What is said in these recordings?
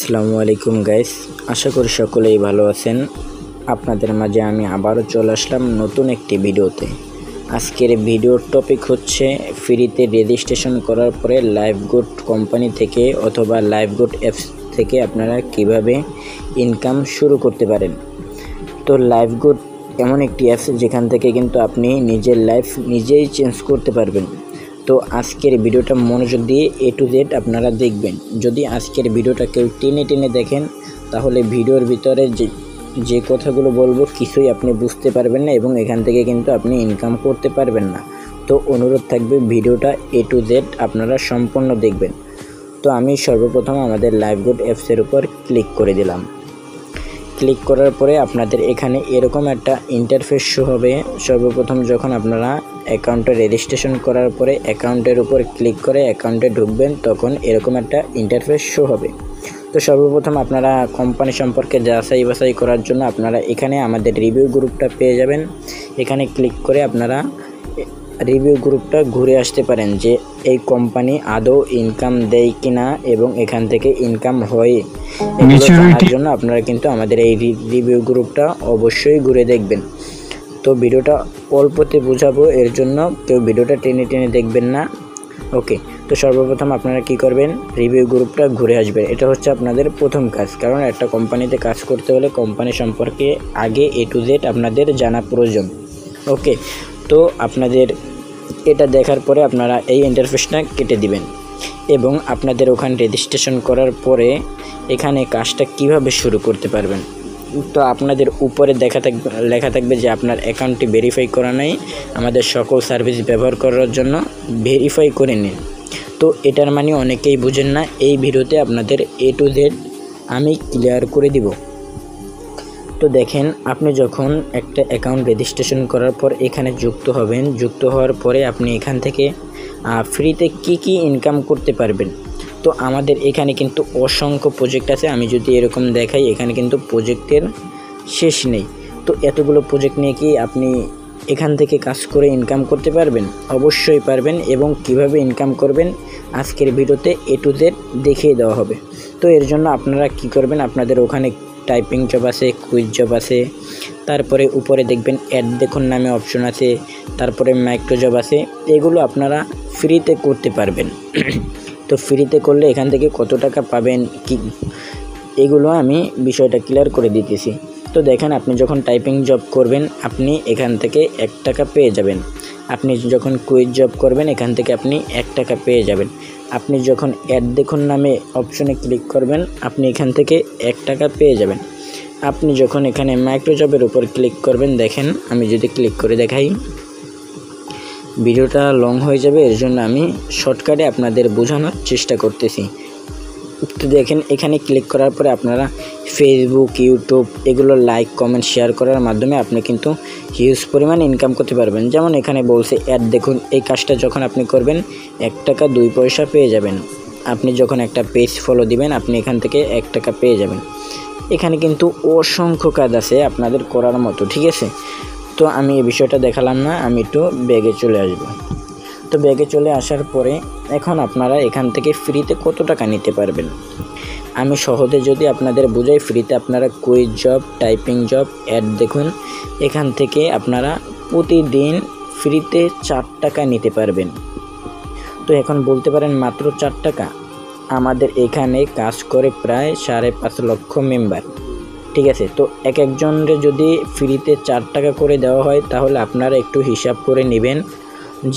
আসসালামু আলাইকুম গাইস, আশা করি সকলেই ভালো আছেন। আপনাদের মাঝে আমি আবারও চলে আসলাম নতুন একটি ভিডিওতে। আজকের ভিডিওর টপিক হচ্ছে ফ্রিতে রেজিস্ট্রেশন করার পরে লাইভগুড কোম্পানি থেকে অথবা লাইভগুড অ্যাপস থেকে আপনারা কিভাবে ইনকাম শুরু করতে পারেন। তো লাইভগুড এমন একটি অ্যাপস যেখান থেকে কিন্তু আপনি নিজের লাইফ নিজেই চেঞ্জ করতে পারবেন। তো আজকের ভিডিওটা মনোযোগ দিয়ে A to Z আপনারা দেখবেন। যদি আজকের ভিডিওটা কেউ টেনে টেনে দেখেন তাহলে ভিডিওর ভিতরে যে কথাগুলো বলবো কিছুই আপনি বুঝতে পারবেন না এবং এখান থেকে কিন্তু আপনি ইনকাম করতে পারবেন না। তো অনুরোধ থাকবে ভিডিওটা A to Z আপনারা সম্পূর্ণ দেখবেন। তো আমি সর্বপ্রথম আমাদের লাইভগুড অ্যাপসের উপর ক্লিক করে দিলাম। ক্লিক করার পরে আপনাদের এখানে এরকম একটা ইন্টারফেস শো হবে। সর্বপ্রথম যখন আপনারা অ্যাকাউন্টে রেজিস্ট্রেশন করার পরে অ্যাকাউন্টের উপর ক্লিক করে অ্যাকাউন্টে ঢুকবেন তখন এরকম একটা ইন্টারফেস শো হবে। তো সর্বপ্রথম আপনারা কোম্পানি সম্পর্কে যাচাই বাছাই করার জন্য আপনারা এখানে আমাদের রিভিউ গ্রুপটা পেয়ে যাবেন। এখানে ক্লিক করে আপনারা রিভিউ গ্রুপটা ঘুরে আসতে পারেন যে এই কোম্পানি আদৌ ইনকাম দেয় কিনা এবং এখান থেকে ইনকাম হয় এগুলো জানার জন্য আপনারা কিন্তু আমাদের এই রিভিউ গ্রুপটা অবশ্যই ঘুরে দেখবেন। তো ভিডিওটা অল্পতে বোঝাবো, এর জন্য কেউ ভিডিওটা টেনে টেনে দেখবেন না। ওকে, তো সর্বপ্রথম আপনারা কি করবেন, রিভিউ গ্রুপটা ঘুরে আসবেন। এটা হচ্ছে আপনাদের প্রথম কাজ, কারণ একটা কোম্পানিতে কাজ করতে হলে কোম্পানি সম্পর্কে আগে A to Z আপনাদের জানা প্রয়োজন। ওকে, তো আপনাদের এটা দেখার পরে আপনারা এই ইন্টারফেসটা কেটে দিবেন এবং আপনাদের ওখানে রেজিস্ট্রেশন করার পরে এখানে কাজটা কিভাবে শুরু করতে পারবেন। তো আপনাদের উপরে লেখা থাকবে যে আপনার অ্যাকাউন্টটি ভেরিফাই করা নাই, আমাদের সকল সার্ভিস ব্যবহার করার জন্য ভেরিফাই করে নিন। তো এটার মানে অনেকেই বুঝেন না, এই ভিডিওতে আপনাদের A to Z আমি ক্লিয়ার করে দিব। তো দেখেন, আপনি যখন একটা অ্যাকাউন্ট রেজিস্ট্রেশন করার পর এখানে যুক্ত হবেন, যুক্ত হওয়ার পরে আপনি এখান থেকে ফ্রিতে কি ইনকাম করতে পারবেন। তো আমাদের এখানে কিন্তু অসংখ্য প্রজেক্ট আছে। আমি যদি এরকম দেখাই, এখানে কিন্তু প্রজেক্টের শেষ নেই। তো এতগুলো প্রজেক্ট নিয়ে কি আপনি এখান থেকে কাজ করে ইনকাম করতে পারবেন? অবশ্যই পারবেন, এবং কিভাবে ইনকাম করবেন আজকের ভিডিওতে A to Z দেখিয়ে দেওয়া হবে। তো এর জন্য আপনারা কি করবেন, আপনাদের ওখানে টাইপিং জব আছে, কুইজ জব আছে, তারপরে উপরে দেখবেন অ্যাড দেখুন নামে অপশন আছে, তারপরে মাইক্রো জব আছে। এগুলো আপনারা ফ্রিতে করতে পারবেন। তো ফ্রিতে করলে এখান থেকে কত টাকা পাবেন কি, এগুলো আমি বিষয়টা ক্লিয়ার করে দিতেছি। তো দেখেন, আপনি যখন টাইপিং জব করবেন আপনি এখান থেকে 1 টাকা পেয়ে যাবেন। আপনি যখন কুইজ জব করবেন এখান থেকে আপনি 1 টাকা পেয়ে যাবেন। আপনি যখন অ্যাড দেখুন নামে অপশনে ক্লিক করবেন আপনি এখান থেকে 1 টাকা পেয়ে যাবেন। আপনি যখন এখানে মাইক্রো জবের উপর ক্লিক করবেন, দেখেন আমি যদি ক্লিক করে দেখাই ভিডিওটা লং হয়ে যাবে, এর জন্য আমি শর্টকাটে আপনাদের বোঝানোর চেষ্টা করতেছি। তো দেখেন, এখানে ক্লিক করার পরে আপনারা ফেসবুক, ইউটিউব এগুলো লাইক, কমেন্ট, শেয়ার করার মাধ্যমে আপনি কিন্তু হিউজ পরিমাণ ইনকাম করতে পারবেন। যেমন এখানে বলছে অ্যাড দেখুন, এই কাজটা যখন আপনি করবেন 1 টাকা 2 পয়সা পেয়ে যাবেন। আপনি যখন একটা পেজ ফলো দিবেন আপনি এখান থেকে 1 টাকা পেয়ে যাবেন। এখানে কিন্তু অসংখ্য কাজ আছে আপনাদের করার মতো, ঠিক আছে। তো আমি এই বিষয়টা দেখালাম না, আমি একটু ব্যাগে চলে আসবো। তো ব্যাগে চলে আসার পরে এখন আপনারা এখান থেকে ফ্রিতে কত টাকা নিতে পারবেন আমি সহজে যদি আপনাদের বুঝাই। ফ্রিতে আপনারা quiz job, typing job, ad দেখুন, এখান থেকে আপনারা প্রতিদিন ফ্রিতে 4 টাকা নিতে পারবেন। তো এখন বলতে পারেন মাত্র 4 টাকা, আমাদের এখানে কাজ করে প্রায় 5.5 লক্ষ মেম্বার, ঠিক আছে। তো একজনের যদি ফ্রিতে 4 টাকা করে দেওয়া হয় তাহলে আপনারা একটু হিসাব করে নেবেন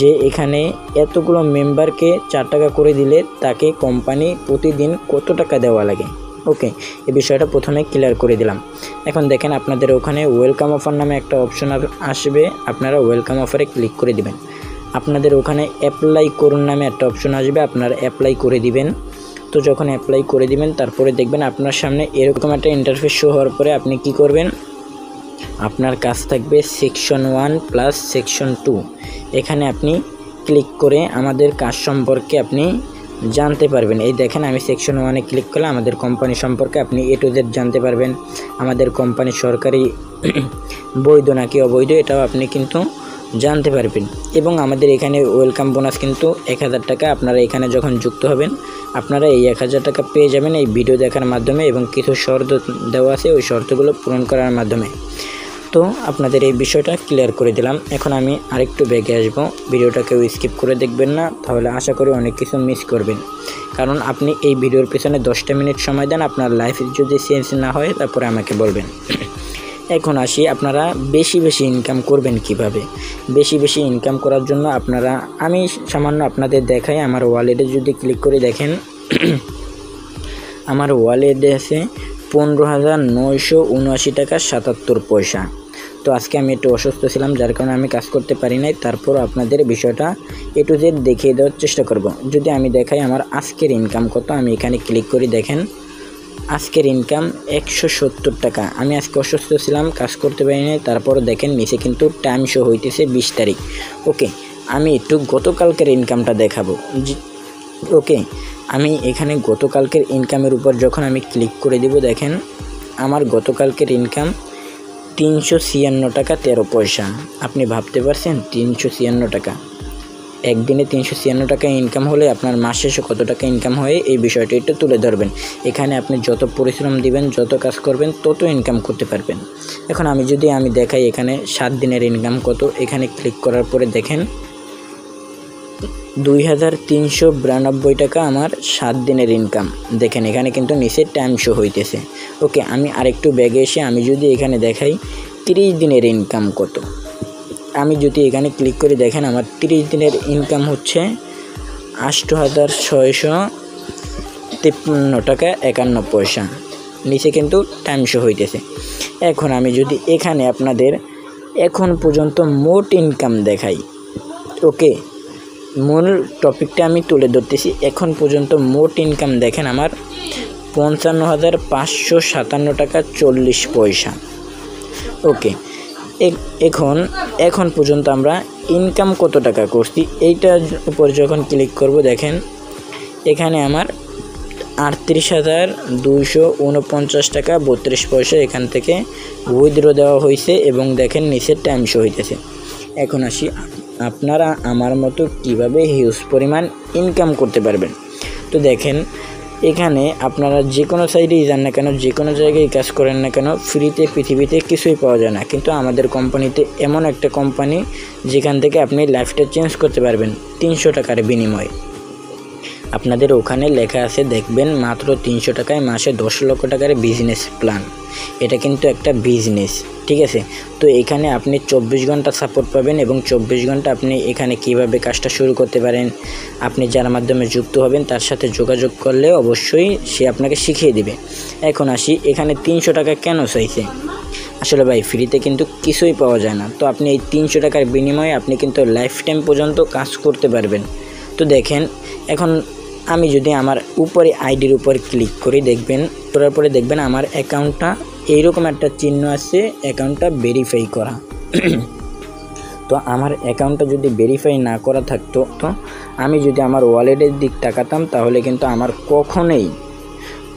যে এখানে এতগুলো মেম্বারকে 4 টাকা করে দিলে তাকে কোম্পানি প্রতিদিন কত টাকা দেওয়া লাগে। ওকে, এই বিষয়টা প্রথমে ক্লিয়ার করে দিলাম। এখন দেখেন, আপনাদের ওখানে ওয়েলকাম অফার নামে একটা অপশন আসবে, আপনারা ওয়েলকাম অফারে ক্লিক করে দিবেন। আপনাদের ওখানে অ্যাপ্লাই করুন নামে একটা অপশন আসবে, আপনারা অ্যাপ্লাই করে দিবেন। তো যখন অ্যাপ্লাই করে দিবেন তারপরে দেখবেন আপনার সামনে এরকম একটা ইন্টারফেস শো হওয়ার পরে আপনি কি করবেন, আপনার কাজ থাকবে সেকশন 1 প্লাস সেকশন 2। এখানে আপনি ক্লিক করে আমাদের কাজ সম্পর্কে আপনি জানতে পারবেন। এই দেখেন, আমি সেকশন 1-এ ক্লিক করলে আমাদের কোম্পানি সম্পর্কে আপনি A to Z জানতে পারবেন। আমাদের কোম্পানি সরকারি বৈধ নাকি অবৈধ এটাও আপনি কিন্তু জানতে পারবেন। এবং আমাদের এখানে ওয়েলকাম বোনাস কিন্তু 1000 টাকা। আপনারা এখানে যখন যুক্ত হবেন আপনারা এই 1000 টাকা পেয়ে যাবেন এই ভিডিও দেখার মাধ্যমে, এবং কিছু শর্ত দেওয়া আছে, ওই শর্তগুলো পূরণ করার মাধ্যমে। তো আপনাদের এই বিষয়টা ক্লিয়ার করে দিলাম। এখন আমি আরেকটু ব্যাগে আসবো, ভিডিওটা কেউ স্কিপ করে দেখবেন না, তাহলে আশা করি অনেক কিছু মিস করবেন। কারণ আপনি এই ভিডিওর পিছনে 10টা মিনিট সময় দেন, আপনার লাইফ যদি চেঞ্জ না হয় তারপরে আমাকে বলবেন। এখন আসি, আপনারা বেশি বেশি ইনকাম করবেন কিভাবে। বেশি বেশি ইনকাম করার জন্য আমি সামান্য আপনাদের দেখাই। আমার ওয়ালেটে যদি ক্লিক করে দেখেন, আমার ওয়ালেটে আছে 15,979 টাকা 77 পয়সা। তো আজকে আমি একটু অসুস্থ ছিলাম, যার কারণে আমি কাজ করতে পারি নাই। তারপর আপনাদের বিষয়টা A to Z দেখিয়ে দেওয়ার চেষ্টা করব। যদি আমি দেখাই আমার আজকের ইনকাম কত, আমি এখানে ক্লিক করি, দেখেন আজকের ইনকাম 170 টাকা। আমি আজকে অসুস্থ ছিলাম, কাজ করতে পারি নাই। তারপর দেখেন নিচে কিন্তু টাইম শো হইতেছে 20 তারিখ। ওকে, আমি একটু গতকালকের ইনকামটা দেখাবো। ওকে, আমি এখানে গতকালকের ইনকামের উপর যখন আমি ক্লিক করে দিব, দেখেন আমার গতকালকের ইনকাম 356 টাকা 13 পয়সা। আপনি ভাবতে পারছেন 356 টাকা, একদিনে 356 টাকা ইনকাম হলে আপনার মাস শেষে কত টাকা ইনকাম হয়, এই বিষয়টা একটু তুলে ধরবেন। এখানে আপনি যত পরিশ্রম দিবেন, যত কাজ করবেন, তত ইনকাম করতে পারবেন। এখন আমি দেখাই এখানে 7 দিনের ইনকাম কত, এখানে ক্লিক করার পরে দেখেন 2392 টাকা আমার 7 দিনের ইনকাম। দেখেন এখানে কিন্তু নিচে টাইম শো হইতেছে। ওকে, আমি আরেকটু ব্যাগে এসে আমি যদি এখানে দেখাই 30 দিনের ইনকাম কত, আমি যদি এখানে ক্লিক করে দেখেন আমার 30 দিনের ইনকাম হচ্ছে 8653 টাকা 51 পয়সা। নিচে কিন্তু টাইম শো হইতেছে। এখন আমি যদি এখানে আপনাদের এখন পর্যন্ত মোট ইনকাম দেখাই, ওকে, মূল টপিকটা আমি তুলে ধরতেছি। এখন পর্যন্ত মোট ইনকাম দেখেন আমার 55,557 টাকা 40 পয়সা। ওকে, এখন পর্যন্ত আমরা ইনকাম কত টাকা করছি এইটার উপর যখন ক্লিক করব, দেখেন এখানে আমার 38,249 টাকা 32 পয়সা এখান থেকে উইথড্র দেওয়া হয়েছে, এবং দেখেন নিচে টাইম শো হইতেছে। এখন আসি, আপনারা আমার মতো কিভাবে হিউজ পরিমাণ ইনকাম করতে পারবেন। তো দেখেন এখানে আপনারা যে কোনো সাইডেই যান না কেন, যে কোনো জায়গায় কাজ করেন না কেন, ফ্রিতে পৃথিবীতে কিছুই পাওয়া যায় না। কিন্তু আমাদের কোম্পানিতে এমন একটা কোম্পানি যেখান থেকে আপনি লাইফটা চেঞ্জ করতে পারবেন 300 টাকার বিনিময়ে। আপনাদের ওখানে লেখা আছে, দেখবেন মাত্র 300 টাকায় মাসে 10 লক্ষ টাকার বিজনেস প্ল্যান। এটা কিন্তু একটা বিজনেস, ঠিক আছে। তো এখানে আপনি 24 ঘন্টা সাপোর্ট পাবেন, এবং 24 ঘন্টা আপনি এখানে কিভাবে কাজটা শুরু করতে পারেন, আপনি যার মাধ্যমে যুক্ত হবেন তার সাথে যোগাযোগ করলে অবশ্যই সে আপনাকে শিখিয়ে দিবে। এখন আসি, এখানে 300 টাকা কেন চাইছে। আসলে ভাই ফ্রিতে কিন্তু কিছুই পাওয়া যায় না। তো আপনি এই 300 টাকার বিনিময়ে আপনি কিন্তু লাইফ টাইম পর্যন্ত কাজ করতে পারবেন। তো দেখেন এখন আমি যদি আমার উপরে আইডির উপর ক্লিক করি, করার পরে দেখবেন আমার অ্যাকাউন্টটা এইরকম একটা চিহ্ন আছে, অ্যাকাউন্টটা ভেরিফাই করা। তো আমার অ্যাকাউন্টটা যদি ভেরিফাই না করা থাকতো, তো আমি যদি আমার ওয়ালেটের দিক তাকাতাম, তাহলে কিন্তু আমার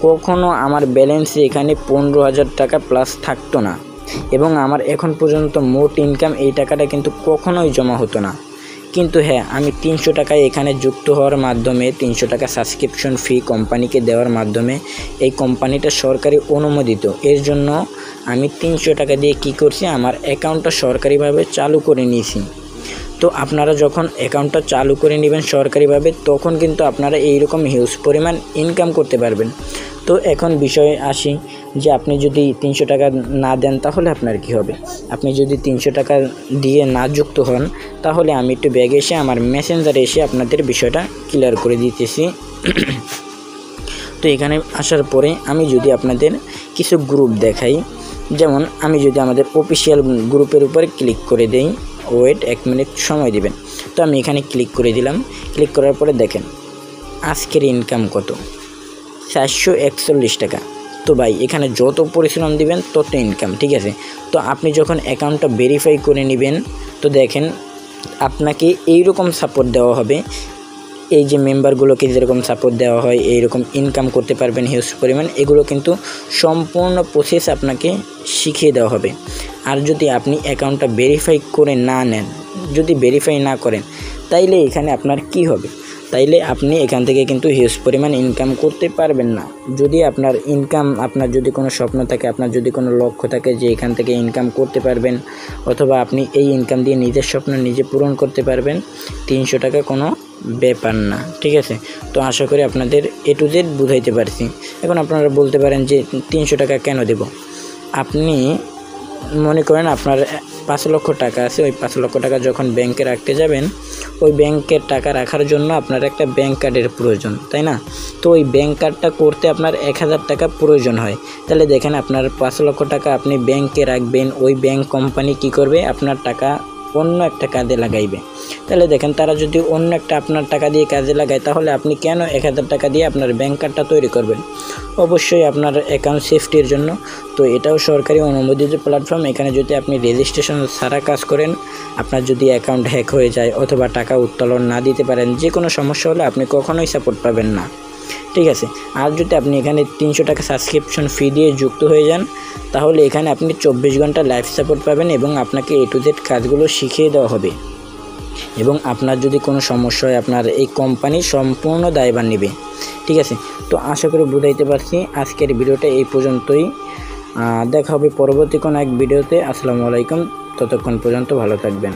কখনো আমার ব্যালেন্সে এখানে 15,000 টাকা প্লাস থাকতো না, এবং আমার এখন পর্যন্ত মোট ইনকাম এই টাকাটা কিন্তু কখনোই জমা হতো না। কিন্তু হ্যাঁ, আমি 300 টাকায় এখানে যুক্ত হওয়ার মাধ্যমে 300 টাকা সাবস্ক্রিপশন ফি কোম্পানিকে দেওয়ার মাধ্যমে, এই কোম্পানিটা সরকারি অনুমোদিত, এর জন্য আমি 300 টাকা দিয়ে কি করছি, আমার অ্যাকাউন্টটা সরকারিভাবে চালু করে নিয়েছি। তো আপনারা যখন অ্যাকাউন্টটা চালু করে নেবেন সরকারিভাবে, তখন কিন্তু আপনারা এইরকম হিউজ পরিমাণ ইনকাম করতে পারবেন। তো এখন বিষয়ে আসি যে আপনি যদি 300 টাকা না দেন তাহলে আপনার কি হবে। আপনি যদি 300 টাকা দিয়ে না যুক্ত হন, তাহলে আমি একটু ব্যাগে এসে আমার মেসেঞ্জারে এসে আপনাদের বিষয়টা ক্লিয়ার করে দিতেছি। তো এখানে আসার পরে আমি যদি আপনাদের কিছু গ্রুপ দেখাই, যেমন আমি যদি আমাদের অফিসিয়াল গ্রুপের উপরে ক্লিক করে দেই, ওয়েট 1 মিনিট সময় দিবেন। তো আমি এখানে ক্লিক করে দিলাম। ক্লিক করার পরে দেখেন আজকের ইনকাম কত, 441 টাকা। তো ভাই এখানে যত পরিশ্রম দিবেন তত ইনকাম, ঠিক আছে। তো আপনি যখন অ্যাকাউন্টটা ভেরিফাই করে নেবেন, তো দেখেন আপনাকে এইরকম সাপোর্ট দেওয়া হবে, এই যে মেম্বারগুলোকে যেরকম সাপোর্ট দেওয়া হয় এইরকম ইনকাম করতে পারবেন হিউজ পরিমাণ, এগুলো কিন্তু সম্পূর্ণ প্রসেস আপনাকে শিখিয়ে দেওয়া হবে। আর যদি আপনি অ্যাকাউন্টটা ভেরিফাই করে না নেন, যদি ভেরিফাই না করেন তাইলে এখানে আপনার কি হবে? তাইলে আপনি এখান থেকে কিন্তু হিউজ পরিমাণ ইনকাম করতে পারবেন না। যদি আপনার ইনকাম, আপনার যদি কোনো স্বপ্ন থাকে, আপনার যদি কোনো লক্ষ্য থাকে যে এখান থেকে ইনকাম করতে পারবেন, অথবা আপনি এই ইনকাম দিয়ে নিজের স্বপ্ন নিজে পূরণ করতে পারবেন, 300 টাকা কোনো ব্যাপার না। ঠিক আছে, তো আশা করি আপনাদের A to Z বুঝাইতে পারছি। এখন আপনারা বলতে পারেন যে 300 টাকা কেন দেব? আপনি মনে করেন আপনার 5 লক্ষ টাকা আছে, ওই 5 লক্ষ টাকা যখন ব্যাংকে রাখতে যাবেন, ওই ব্যাংকের টাকা রাখার জন্য আপনার একটা ব্যাংক কার্ডের প্রয়োজন, তাই না? তো ওই ব্যাংক কার্ডটা করতে আপনার 1000 টাকা প্রয়োজন হয়। তাহলে দেখেন, আপনার 5 লক্ষ টাকা আপনি ব্যাংকে রাখবেন, ওই ব্যাংক কোম্পানি কি করবে? আপনার টাকা অন্য একটা কাজে লাগাইবে। তাহলে দেখেন, তারা যদি অন্য একটা আপনার টাকা দিয়ে কাজে লাগায়, তাহলে আপনি কেন 1000 টাকা দিয়ে আপনার ব্যাংক কার্ডটা তৈরি করবেন? অবশ্যই আপনার অ্যাকাউন্ট সেফটির জন্য। তো এটাও সরকারি অনুমোদিত প্ল্যাটফর্ম। এখানে যদি আপনি রেজিস্ট্রেশন ছাড়া কাজ করেন, আপনার যদি অ্যাকাউন্ট হ্যাক হয়ে যায় অথবা টাকা উত্তোলন না দিতে পারেন, যে কোনো সমস্যা হলে আপনি কখনোই সাপোর্ট পাবেন না। ঠিক আছে, আর যদি আপনি এখানে 300 টাকা সাবস্ক্রিপশন ফি দিয়ে যুক্ত হয়ে যান, তাহলে এখানে আপনি 24 ঘন্টা লাইভ সাপোর্ট পাবেন এবং আপনাকে A to Z কাজগুলো শিখিয়ে দেওয়া হবে। এবং আপনার যদি কোনো সমস্যা হয়, আপনার এই কোম্পানি সম্পূর্ণ দায়ভার নেবে। ঠিক আছে, তো আশা করি বুঝাইতে পারছি। আজকের ভিডিওটা এই পর্যন্তই। দেখা হবে পরবর্তী কোনো এক ভিডিওতে। আসসালামু আলাইকুম, ততক্ষণ পর্যন্ত ভালো থাকবেন।